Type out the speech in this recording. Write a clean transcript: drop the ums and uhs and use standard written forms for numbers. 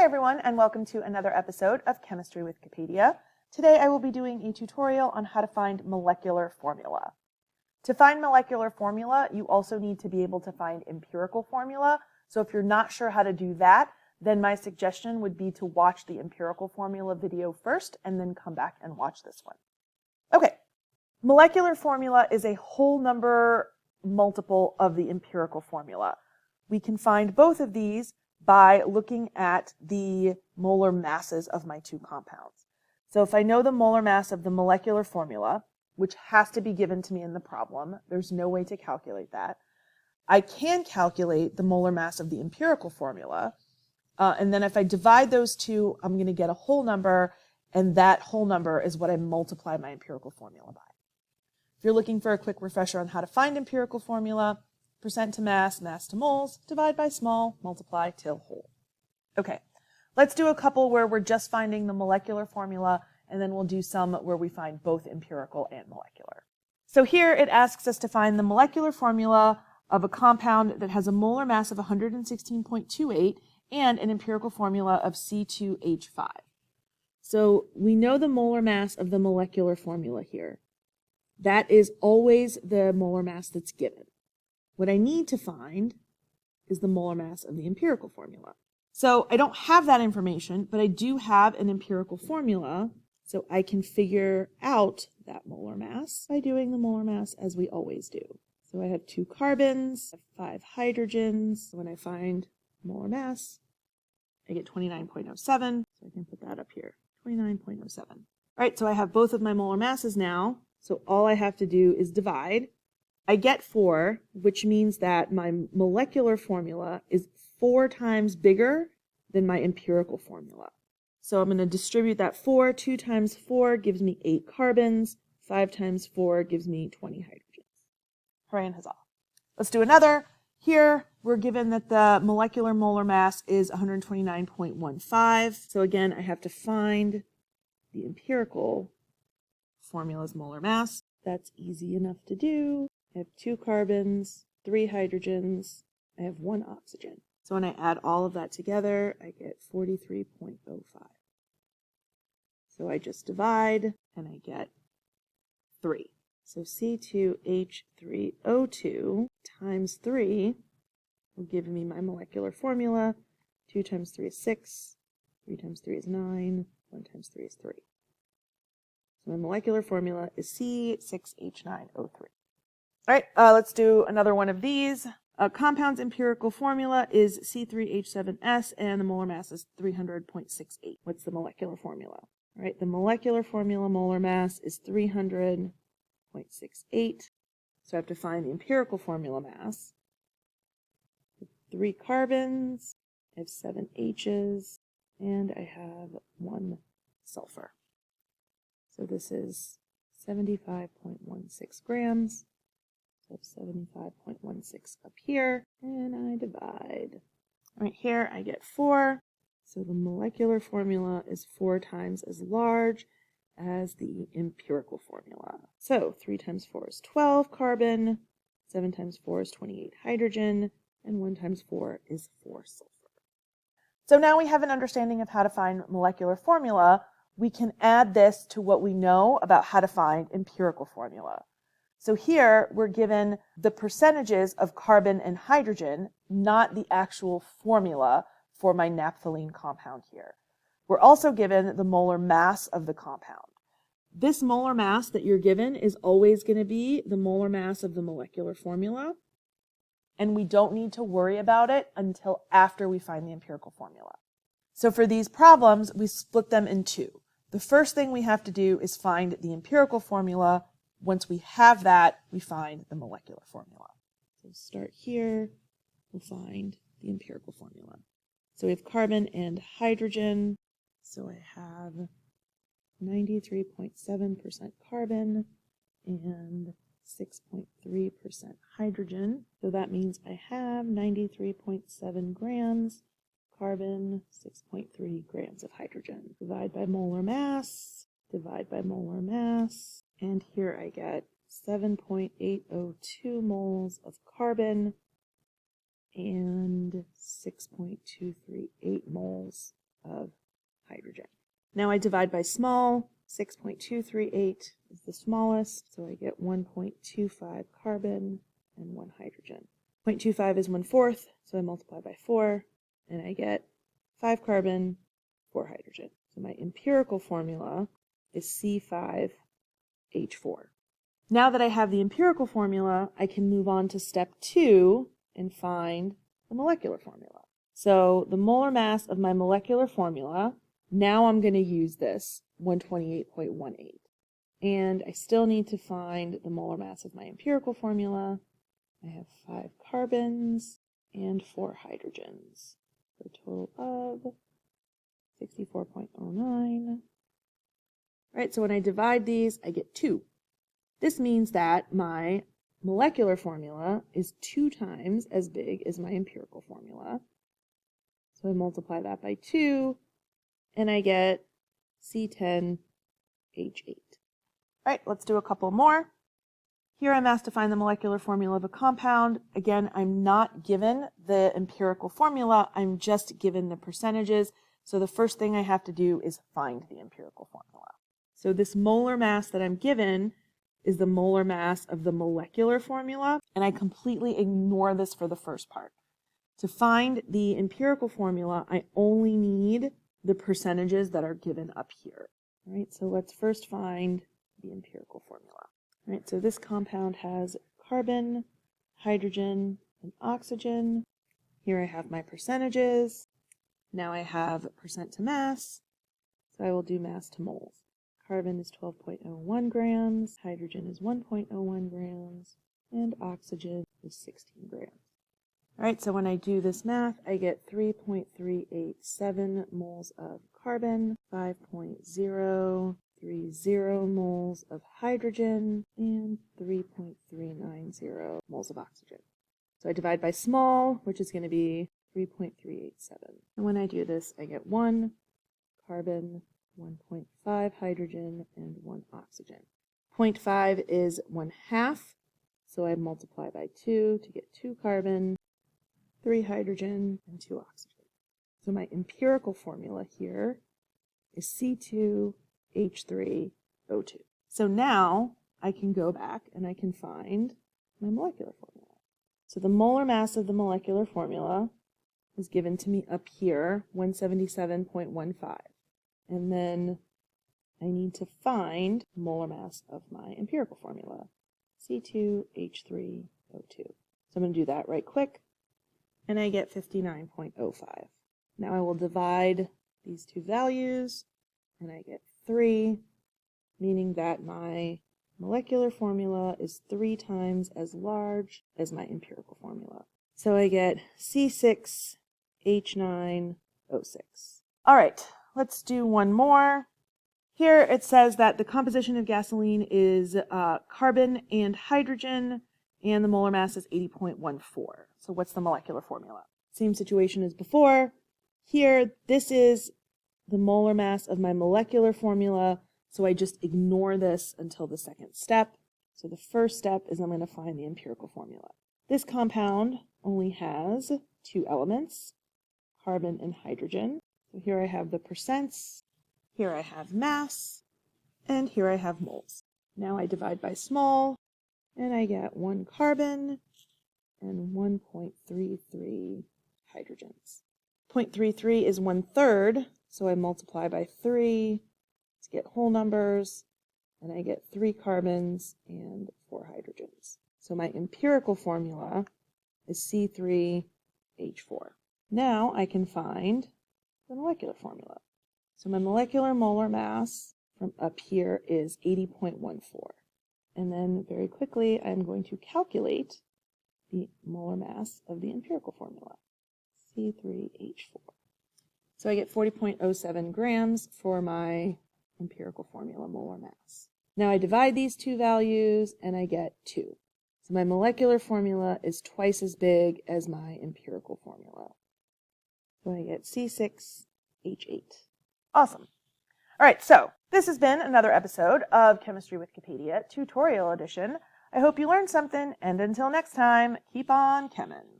Hi everyone, and welcome to another episode of Chemistry with Wikipedia. Today I will be doing a tutorial on how to find molecular formula. To find molecular formula, you also need to be able to find empirical formula. So if you're not sure how to do that, then my suggestion would be to watch the empirical formula video first and then come back and watch this one. Okay, molecular formula is a whole number multiple of the empirical formula. We can find both of these by looking at the molar masses of my two compounds. So if I know the molar mass of the molecular formula, which has to be given to me in the problem, there's no way to calculate that, I can calculate the molar mass of the empirical formula. And then if I divide those two, I'm going to get a whole number, and that whole number is what I multiply my empirical formula by. If you're looking for a quick refresher on how to find empirical formula, percent to mass, mass to moles, divide by small, multiply till whole. Okay, let's do a couple where we're just finding the molecular formula, and then we'll do some where we find both empirical and molecular. So here it asks us to find the molecular formula of a compound that has a molar mass of 116.28 and an empirical formula of C2H5. So we know the molar mass of the molecular formula here. That is always the molar mass that's given. What I need to find is the molar mass of the empirical formula. So I don't have that information, but I do have an empirical formula, so I can figure out that molar mass by doing the molar mass as we always do. So I have 2 carbons, 5 hydrogens. When I find molar mass, I get 29.07, so I can put that up here, 29.07. All right, so I have both of my molar masses now, so all I have to do is divide. I get 4, which means that my molecular formula is 4 times bigger than my empirical formula. So I'm going to distribute that 4. 2 times 4 gives me 8 carbons. 5 times 4 gives me 20 hydrogens. Hooray and huzzah. Let's do another. Here, we're given that the molecular molar mass is 129.15. So again, I have to find the empirical formula's molar mass. That's easy enough to do. I have 2 carbons, 3 hydrogens, I have 1 oxygen. So when I add all of that together, I get 43.05. So I just divide, and I get 3. So C2H3O2 times 3 will give me my molecular formula. 2 times 3 is 6, 3 times 3 is 9, 1 times 3 is 3. So my molecular formula is C6H9O3. All right, let's do another one of these. A compound's empirical formula is C3H7S, and the molar mass is 300.68. What's the molecular formula? All right, the molecular formula molar mass is 300.68. So I have to find the empirical formula mass. 3 carbons, I have 7 H's, and I have 1 sulfur. So this is 75.16 grams. So 75.16 up here, and I divide. Right here, I get 4. So the molecular formula is 4 times as large as the empirical formula. So 3 times 4 is 12 carbon, 7 times 4 is 28 hydrogen, and 1 times 4 is 4 sulfur. So now we have an understanding of how to find molecular formula. We can add this to what we know about how to find empirical formula. So here we're given the percentages of carbon and hydrogen, not the actual formula for my naphthalene compound here. We're also given the molar mass of the compound. This molar mass that you're given is always going to be the molar mass of the molecular formula, and we don't need to worry about it until after we find the empirical formula. So for these problems, we split them in 2. The first thing we have to do is find the empirical formula. Once we have that, we find the molecular formula. So start here, we'll find the empirical formula. So we have carbon and hydrogen. So I have 93.7% carbon and 6.3% hydrogen. So that means I have 93.7 grams carbon, 6.3 grams of hydrogen. Divide by molar mass, divide by molar mass. And here I get 7.802 moles of carbon and 6.238 moles of hydrogen. Now I divide by small. 6.238 is the smallest, so I get 1.25 carbon and 1 hydrogen. 0.25 is 1/4, so I multiply by 4, and I get 5 carbon, 4 hydrogen. So my empirical formula is C5H4. Now that I have the empirical formula, I can move on to step 2 and find the molecular formula. So the molar mass of my molecular formula, now I'm going to use this 128.18. And I still need to find the molar mass of my empirical formula. I have 5 carbons and 4 hydrogens for a total of 64.09. All right, so when I divide these, I get 2. This means that my molecular formula is 2 times as big as my empirical formula. So I multiply that by 2, and I get C10H8. All right, let's do a couple more. Here I'm asked to find the molecular formula of a compound. Again, I'm not given the empirical formula, I'm just given the percentages. So the first thing I have to do is find the empirical formula. So this molar mass that I'm given is the molar mass of the molecular formula, and I completely ignore this for the first part. To find the empirical formula, I only need the percentages that are given up here. All right, so let's first find the empirical formula. All right, so this compound has carbon, hydrogen, and oxygen. Here I have my percentages. Now I have percent to mass, so I will do mass to moles. Carbon is 12.01 grams, hydrogen is 1.01 grams, and oxygen is 16 grams. All right, so when I do this math, I get 3.387 moles of carbon, 5.030 moles of hydrogen, and 3.390 moles of oxygen. So I divide by small, which is going to be 3.387. And when I do this, I get 1 carbon, 1.5 hydrogen, and 1 oxygen. 0.5 is 1/2, so I multiply by 2 to get 2 carbon, 3 hydrogen, and 2 oxygen. So my empirical formula here is C2H3O2. So now I can go back and I can find my molecular formula. So the molar mass of the molecular formula is given to me up here, 177.15. And then I need to find molar mass of my empirical formula, C2H3O2. So I'm going to do that right quick, and I get 59.05. Now I will divide these two values, and I get 3, meaning that my molecular formula is 3 times as large as my empirical formula. So I get C6H9O6. All right, let's do one more. Here it says that the composition of gasoline is carbon and hydrogen, and the molar mass is 80.14. So what's the molecular formula? Same situation as before. Here, this is the molar mass of my molecular formula, so I just ignore this until the second step. So the first step is I'm going to find the empirical formula. This compound only has 2 elements, carbon and hydrogen. So here I have the percents, here I have mass, and here I have moles. Now I divide by small, and I get 1 carbon and 1.33 hydrogens. 0.33 is 1/3, so I multiply by 3 to get whole numbers, and I get 3 carbons and 4 hydrogens. So my empirical formula is C3H4. Now I can find the molecular formula. So my molecular molar mass from up here is 80.14. And then very quickly, I'm going to calculate the molar mass of the empirical formula, C3H4. So I get 40.07 grams for my empirical formula molar mass. Now I divide these two values and I get 2. So my molecular formula is twice as big as my empirical formula. So I get C6H8. Awesome. All right, so this has been another episode of Chemistry with Capadia, tutorial edition. I hope you learned something, and until next time, keep on chemin'.